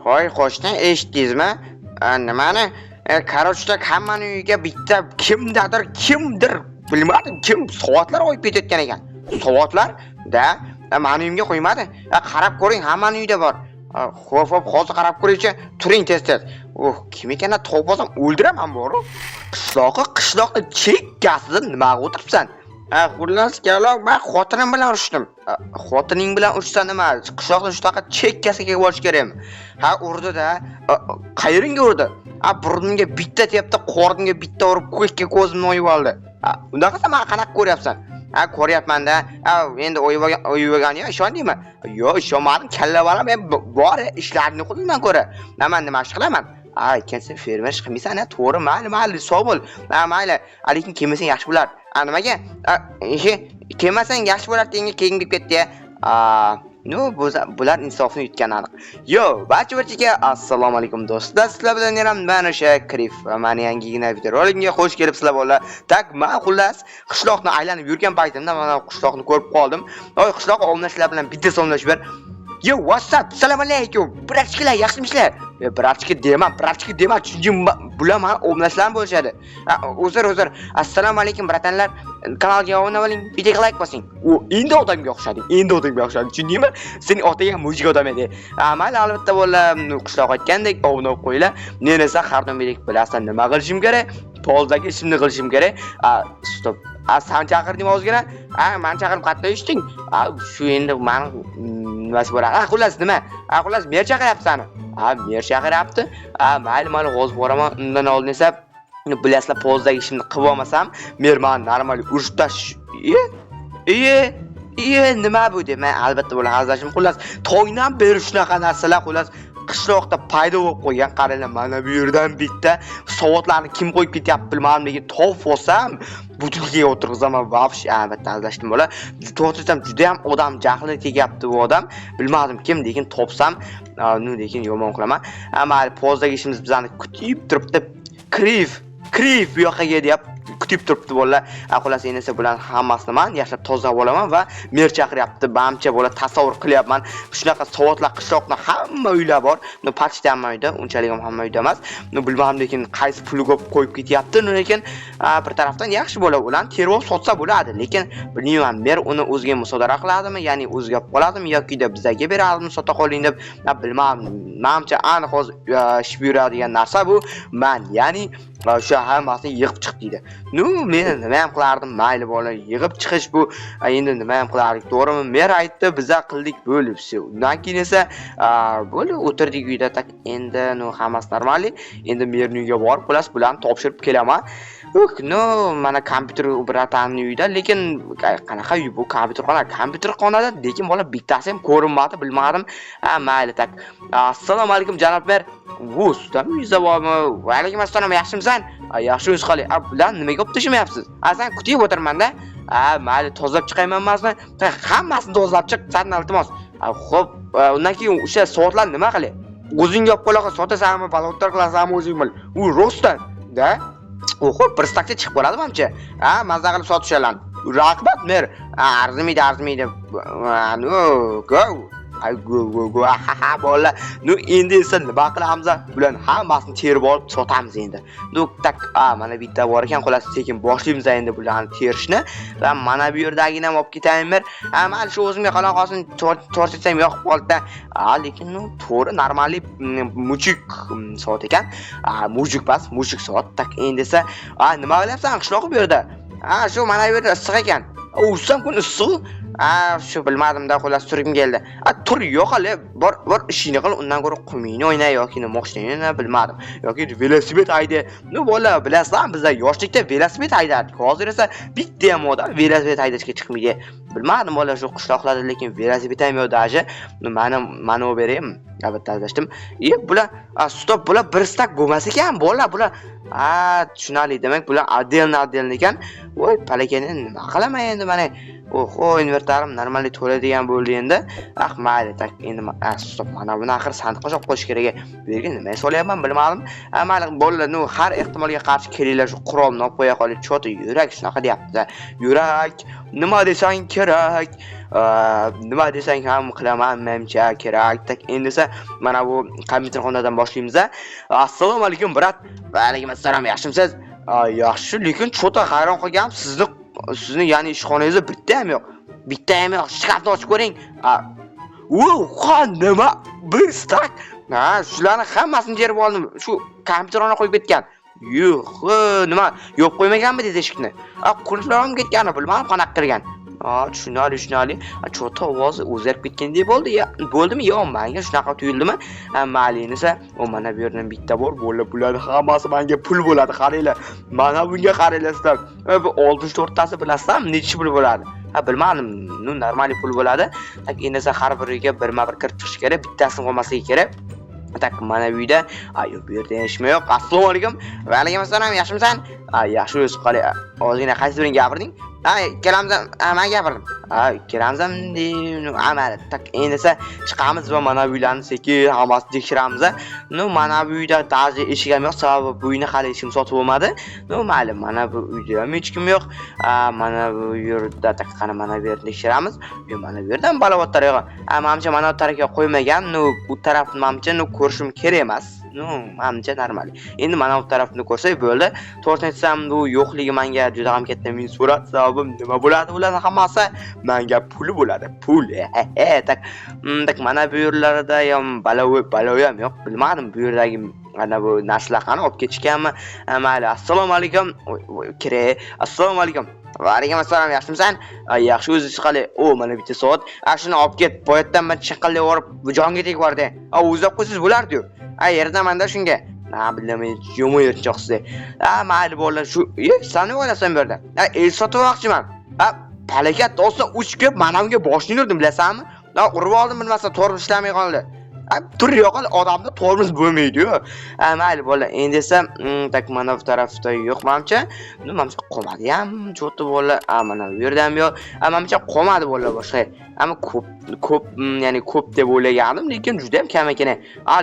Hoy qo'shni, eshitdingizmi? Nimani? Karochda hammaning uyiga bitta kimdir bilmadim kim soatlar qo'yib ketayotgan ekan. Soatlar da mani uyimga qo'ymadi. Qarab ko'ring, hammaning uyida bor. Xo'p, hozir qarab ko'ringchi, turing tez. Kim ekanini topolsam o'ldiraman bor-ku. Qishloqni chekkasida nima o'tiribsan? Xullas galoq, men xotinim bilan urishdim. Xotining bilan urishsa nima? Qishloqni shunaqa chekkasiga borish kerakmi? Urdi-da. Qayeringa urdi? Burnimga bitta tepdi, qornimga bitta urib, ko'zimni o'yib oldi. Unaqasa men qanaqa ko'ryapsan? Ko'ryapman-da. Endi o'yib ishondingmi? Yo'q, ishonmadim. Kalla bola men bor ishlarni qildim ko'ra. Nima ish qilaman? Sen fermer ish qilmaysan, to'g'ri, mayli, sog' bo'l. Mayli, lekin kelmasang yaxshi bo'lar. Nimaga? Kelmasang yaxshi bo'lar degan keyin deb ketdi. Bular insofni yutgan aniq. Yo, barchaga assalomu alaykum do'stlar. Sizlar bilan ham men o'sha Krif va meni yangigina videorolikga xush kelibsizlar bolalar. Men xullas qishloqni aylanib yurgan paytimda mana qishloqni ko'rib qoldim. Qishloq omnashlar bilan bitta somlash ber. Yo, what's up? Assalomu alaykum. Bratchilar, yaxshimisizlar? Bratchika dema, chunki bular men omnashlarni bo'lishadi. Uzr. Assalomu alaykum bratanlar. Kanalga obuna bo'ling, videoga like bosing. Endi odamga o'xshading. Tushundingmi? Sening otaga mujik odam edi. Mayli, albatta bo'lar, qishloq aytgandek obuna bo'lib qo'yinglar. Men esa har doimgidek bilasan nima qilishim kerak? Poldagi ishimni qilishim kerak. Stop. Sen chaqirding o'zgina? Men chaqirib qayerda eshiting? Shu endi men nimasi bor? Xullas nima? Xullas mer chaqiryapti seni. Mer chaqiryapti. Mayli, hozir boraman. Undan oldin esa bilasizlar, pozdagi ishimni qilib olmasam, men normal urishib tashish. Nima bu deb men albatta bo'la hazillashim. Xullas, to'ydan beri shunaqa narsalar xullas qishloqda paydo bo'lib qo'ygan. Qaranglar, mana bu yerdan bitta soatlarni kim qo'yib ketyapti bilmadim, lekin topib olsam, butunligiga o'tirg'izaman. Vobshe, albatta hazillashdim bo'la. To'g'risam juda ham odam jahli tegyapti bu odam. Bilmadim kim, lekin topsam, lekin yomon qilaman. Mayli, pozdagi ishimiz bizani kutib turibdi. Krif bu yoqqa kelyapti. Kutib turibdi bolalar. Xullas endi esa bularni hammasini men yaxshilab tozalab olaman va mer chaqiryapti. Bamcha bo'la tasavvur qilyapman. Shunaqa soatlar qishloqda hamma uylar bor. Почти hamma uyda, unchalik ham hamma uyda emas. Bilmadim, lekin qaysi puli ko'p qo'yib ketyapti. Lekin bir tarafdan yaxshi bo'la, ularni terib sotsa bo'ladi. Lekin bilmayman, mer uni o'ziga musodara qiladimi, ya'ni o'ziga olib qoladimi yoki de bizga beradimi, sota qoling deb. Bilmadim. Menimcha aniq hozir ish yuradigan narsa bu. Ya'ni o'sha hammasini yig'ib chiq deydi. Men nima ham qilardim? Mayli bola, yig'ib chiqish bu. Endi nima ham qilardik? To'g'rimi? Mer aytdi, biza qildik bo'lib. Undan keyin esa bo'lib o'tirdik uyda. Endi hammasi normal. Endi merning uyiga borib, bularni topshirib kelaman. Mana kompyuter bratanning uyida, lekin qanaqa uy bu? Kompyuterxonada, lekin bola bittasi ham ko'rinmadi, bilmadim. Mayli, assalomu alaykum janob mer. Sizdan uyingizda bormi? Va alaykum assalom, yaxshimisan? Yaxshi o'z qoling. Bular nimaga olib tashamayapsiz? Sen kutib o'tirmanda. Mayli, tozalab chiqayman emasmi? Hammasini tozalab chiq, sendan iltimos. Xo'p, undan keyin o'sha soatlar nima qilay? O'zing olib qo'laqa sotasanmi, balotlar qilasanmi o'zing bil. U rostdan, da? Xo'p, bir stakcha chiqib boradi menimcha. Mazza qilib sotishalan. Raqbat mer. Arzimaydi. Go. Bola. Endi esa nima qilamiz? Bularni hammasini terib olib sotamiz endi. Mana bitta bor ekan, xullas sekin boshlaymiz endi bularni terishni. Va mana bu yerdagini ham olib ketayman. Mayli, shu o'zimga qolsin, tortsam yo'q qoldi. Lekin to'g'ri normali muchuk soat ekan. Muchuk soat. Endi esa nima qilyapsan qishloq bu yerda? Shu mana bu yerda issiq ekan. O'zim kun issiq. Shu bilmadim-da, xullas turgim keldi. Tur yo'q hali, bor ishini qil, undan ko'ra qumingni o'yna yoki mashinani bilmadim. Yoki velosiped hayda. Bola, bilasizlar, biz yoshlikda velosiped haydardik. Hozir esa bitta ham odam velosiped haydashga chiqmaydi. Bilmadim bola, shu qishloqlarda lekin velosiped ham yo'q daji. Mana berayim. Albatta adashdim. Bular stop, bular bir stak bo'lmas ekan, bola, bular tushunali, demak bular отдельно ekan. Voy, palakani nima qilaman endi mana. Oho, invertarim normalniy to'laydigan bo'ldi endi. Mayli, tak endi stop, mana buni axir sandiqqa solib qo'yish kerak. Bu yerga nima solyapman bilmadim. Mayli, bo'ldi, har ehtimolga qarshi kelinglar, shu qurolni olib qo'ya qoling. Choti yurak shunaqa deyapti. Yurak, nima desang kerak? Nima desang ham qilaman menimcha kerak. Tak endi esa mana bu kompyuterxonadan boshlaymiz. Assalomu alaykum, brat. Va alaykum assalom, yaxshimisiz? Yaxshi, lekin chota hayron qolganim sizni ya'ni ishxonangizda bitta ham yo'q. Bitta ham yo'q. Shkafni ochib ko'ring. Nima? Bir stak. Shularni hammasini terib oldim. Shu kompyuterxona qo'yib ketgan. Nima? Yo'q qo'ymaganmi dedi eshikni. Qulflarim ketganini bilmadim, qanaqa qilgan. Tushunali. Chota ovozi o'zgarib ketgandek bo'ldi. Bo'ldimi? Yo'q, menga shunaqa tuyuldimi? Malini esa, mana bu yerdan bitta bor, bularni hammasi menga pul bo'ladi, qaranglar. Mana bunga qaranglar sizlar. Bu 64 tasi bilasizmi? Necha pul bo'ladi? Bilmadim. Normal pul bo'ladi. Tak endi esa har biriga birma-bir kirib chiqish kerak, bittasini qolmasligi kerak. Tak mana bu yerda, bu yerda ishma yo'q. Assalomu alaykum. Va alaykum assalom, yaxshimisan? Yaxshi o'zi qolay. Ozgina qaysi birini gapirding? Ikkalamizam men gapirdim. Ikkalamizam amali. Tak endi esa chiqamiz va mana bu uylarni sekin hammasini tekshiramiz. Mana bu uyda ta'zi eshik ham yo'q, sababi bu uyni hali hech kim sotib olmadi. Mayli, mana bu uyda ham hech kim yo'q. Mana bu yerda qani mana bu yerni tekshiramiz. Mana bu yerdan balovatlar yo'q. Menimcha mana bu tarafga qo'ymagan, bu tarafni menimcha ko'rishim kerak emas. Menimcha normal. Endi mana bu tarafni ko'rsak bo'ldi. To'g'risini aytsam, bu yo'qligi menga juda ham katta min surat. Sababim nima bo'ladi? Ularning hammasi menga pul bo'ladi. Pul. Tak mana bu yerlarda ham baloy ham yo'q. Bilmadim bu yerdagi mana bu narsalar qani olib ketishganmi? Mayli, assalomu alaykum. Kerak. Assalomu alaykum. Va alaykum assalom, yaxshimisan? Yaxshi, o'zi chiqali. Mana bitta soat. Shuni olib ket. Boyatdan men chiqilib yorib, jonga tegib bordi. O'zlab qo'ysiz bo'lardi-yu. Yerdan menda shunga. Bilmadim, yo'q yerchoqsiz. Mayli bo'ldi. Shu, sen nima o'ylaysan bu yerda? Sotib olmoqchiman. Palakat olsa 3 kep mana bunga boshini urdim, bilasanmi? Urib oldim, bilmasa tormoz ishlamay qoldi. Tur yo'qol, odamda tormoz bo'lmaydi-yu. Mayli bo'ldi. Endi esa tak mana bu tarafda yo'q menimcha. Menimcha qolmadi ham, cho'ti bo'ldi. Mana bu yerda ham yo'q. Menimcha qolmadi bo'ldi boshqa. Ammo ko'p, ya'ni ko'p deb o'ylagandim, lekin juda ham kam ekan.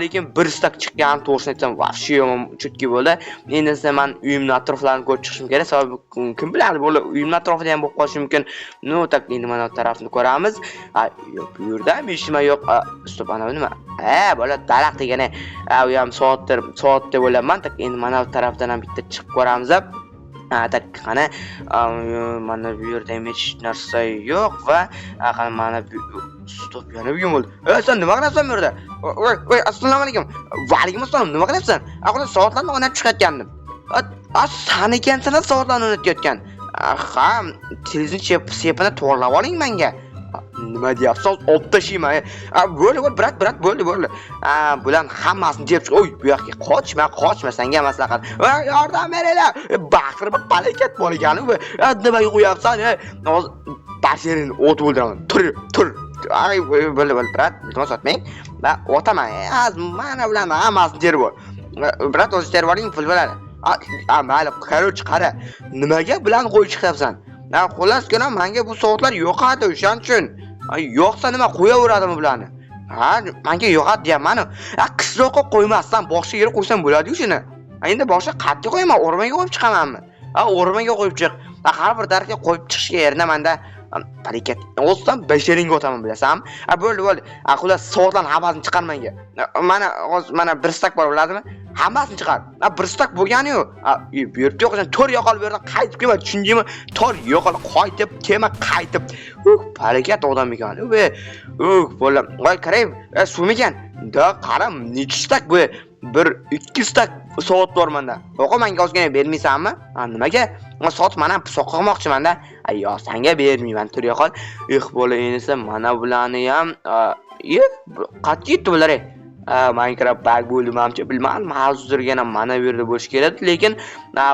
Lekin bir stak chiqqan, to'g'risini aytsam, vahshiy yomon chutki bo'ldi. Endi esa men uyimning atroflarini ko'rib chiqishim kerak, sababi kim biladi, bo'ldi, uyimning atrofida ham bo'lib qolishi mumkin. Tak endi mana bu tarafni ko'ramiz. Bu yerda ham ishima yo'q. Stop, ana nima? Bo'ladi, daraxt degani. U ham soat deb o'ylayman. Tak endi mana bu tarafdan ham bitta chiqib ko'ramiz. Tak qani mana bu yerda hech narsa yo'q va qani mana bu stop, yana bu bo'ldi. Sen nima qilyapsan bu yerda? Assalomu alaykum. Va alaykum assalom. Nima qilyapsan? Soatlarni o'ynab chiqayotgandim. Sen ekansan soatlarni o'ynayotgan. Televizor sepini to'g'rilab oling menga. Nima deyapsan? Olib tashlayman. Bo'ldi, brat, bo'ldi. Bular hammasini deb, bu yoqqa qochma, senga maslahat. Yordam beringlar. Baqirib palakat bo'lgani bu. Nimaga qo'yapsan? Bashirin o't o'ldiraman. Tur. Bo'ldi, brat, iltimos otmang. Va otaman. Mana bularni hammasini terib ol. Brat, o'zi terib oling, pul bo'ladi. Mayli, qara. Nimaga bilan qo'yib chiqyapsan? Xullas ko'ram, menga bu soatlar yo'qadi, o'shaning uchun. Yo'qsa nima qo'yaveradimi bularni? Menga yo'qadi deyapman. Qishloqqa qo'ymasdan boshqa yerga qo'ysam bo'ladi-ku shuni. Endi boshqa qayerga qo'yaman? O'rmonga qo'yib chiqamanmi? O'rmonga qo'yib chiq. Har bir daraxtga qo'yib chiqishga yerda menda harakat. O'zdan beshiringa o'taman, bilasanmi? Bo'ldi. Xullas soatlarni hammasini chiqar menga. Mana bir stak bor, biladimi? Hammasini chiqar. Bir stak bo'lgani-yu. Bu yerda yo'q, tor yo'qol bu yerdan qaytib kelma, tushundingmi? Tor yo'qol, qaytib. Harakat odam ekan. Bo'ldi. Voy, qarang, suvmikan. Qaram, necha stak bu? 1-2 stak soat bor menda. Yo'q, menga ozgina bermaysanmi? Nimaga? Soat mana soqmoqchiman-da. Yo, senga bermayman, tur yo'qol. Bo'ldi, endi mana bularni ham qat'iy yetdi bular. Minecraft bug bo'ldi, menimcha bilmadim. Hozirgina mana bu yerda bo'lish kerak, lekin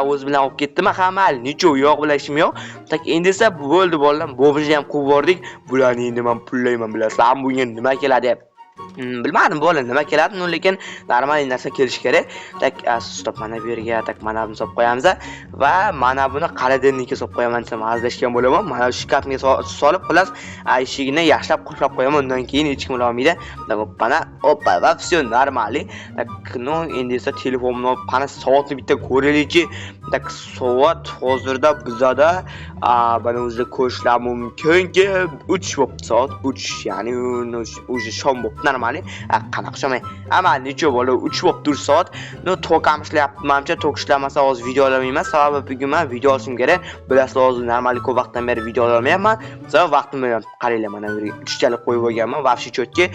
o'z bilan olib ketdimi? Mayli, necha yo'q bilan ishim yo'q. Tak endi esa bo'ldi, bolalar, bo'bishni ham qo'yib bordik. Bularni endi men pullayman, bilasizmi? Bunga nima keladi? Bilmadim bo'ldi nima keladi, lekin normal narsa kelish kerak. Tak stop mana bu yerga tak mana buni solib qo'yamiz va mana buni qaladinniki solib qo'yaman desam azlashgan bo'laman. Mana shu shkafga solib xullas eshigini yaxshilab qulflab qo'yaman. Undan keyin hech kim olmaydi. Mana oppa va все normali. Tak no endi esa telefonimni qana soatni bitta ko'raylikchi. Tak soat hozirda bizada mana o'zi ko'rishlar mumkinki 3 bo'pti, soat 3, ya'ni o'zi shom bo'pti normali. Qanaqa shom? Ama necha bo'la 3 bo'pti soat. No to'kam ishlayapti. Menimcha to'k ishlamasa hozir video olamayman. Sababi bugun men video olishim kerak. Bilasizlar hozir normali ko'p vaqtdan beri video olmayapman. Sababi vaqtim bilan qaranglar mana bu yerga 3 chalik qo'yib olganman. Vafshi cho'tki.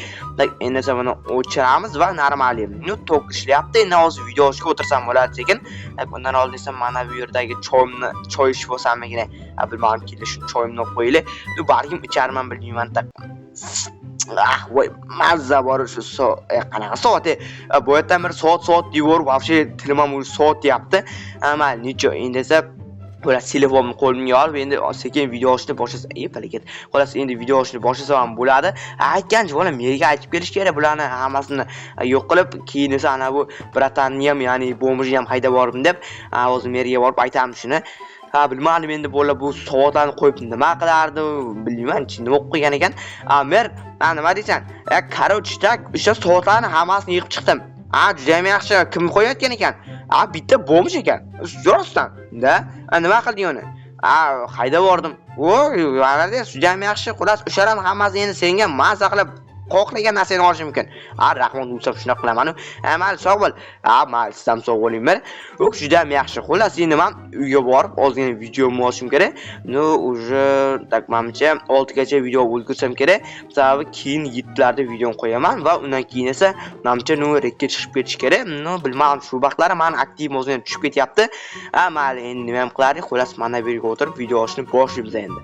Endi esa buni o'chiramiz va normali. No to'k ishlayapti. Endi hozir video olishga o'tirsam bo'ladi lekin. Bundan oldin esa mana bu yerdagi choy ichib bo'lsamigina. Bilmadim keldi shu choyimni qo'yaylik. No balkim icharman bilmayman. Voy mazza bor shu qanaqa soat? Bu yerdan bir soat deyver, vafshi tilimam u soat deyapti. Ama necha endi esa xo'las telefonni qo'limga olib endi sekin video olishni boshlasam, falakat. Xo'las endi video olishni boshlasam ham bo'ladi. Aytgancha bola menga aytib berish kerak bularni hammasini yo'q qilib, keyin esa ana bu bratanni ham, ya'ni bomjini ham haydab bordim deb, o'zim yerga borib aytamiz shuni. Bilmadim endi bola bu soatlarni qo'yib nima qilardi, bilmayman, nima o'qib qo'ygan ekan. Mer, nima deysan? Короче, tak o'sha soatlarni hammasini yig'ib chiqdim. Juda ham yaxshi, kim qo'yayotgan ekan? Bitta bomj ekan. Rostdan. Da, nima qilding uni? Haydab bordim. Voy, valarda juda ham yaxshi. Xulos o'shalar hammasi endi senga mazza qilib xohlagan narsani olish mumkin. Rahmat bo'lsa shunaqa qilaman. Mayli, sog' bo'l. Mayli, sizam sog' bo'linglar. Juda ham yaxshi. Xullas, endi men uyga borib ozgina video olishim kerak. No, уже tak menimcha 6 gacha video bo'lgursam kerak. Sababi keyin 7 larda videoni qo'yaman va undan keyin esa menimcha rekka chiqib ketish kerak. No, bilmadim, shu vaqtlar men aktiv ozgina tushib ketyapti. Mayli, endi nima ham qilardik? Xullas, mana bu yerga o'tirib video olishni boshlaymiz endi.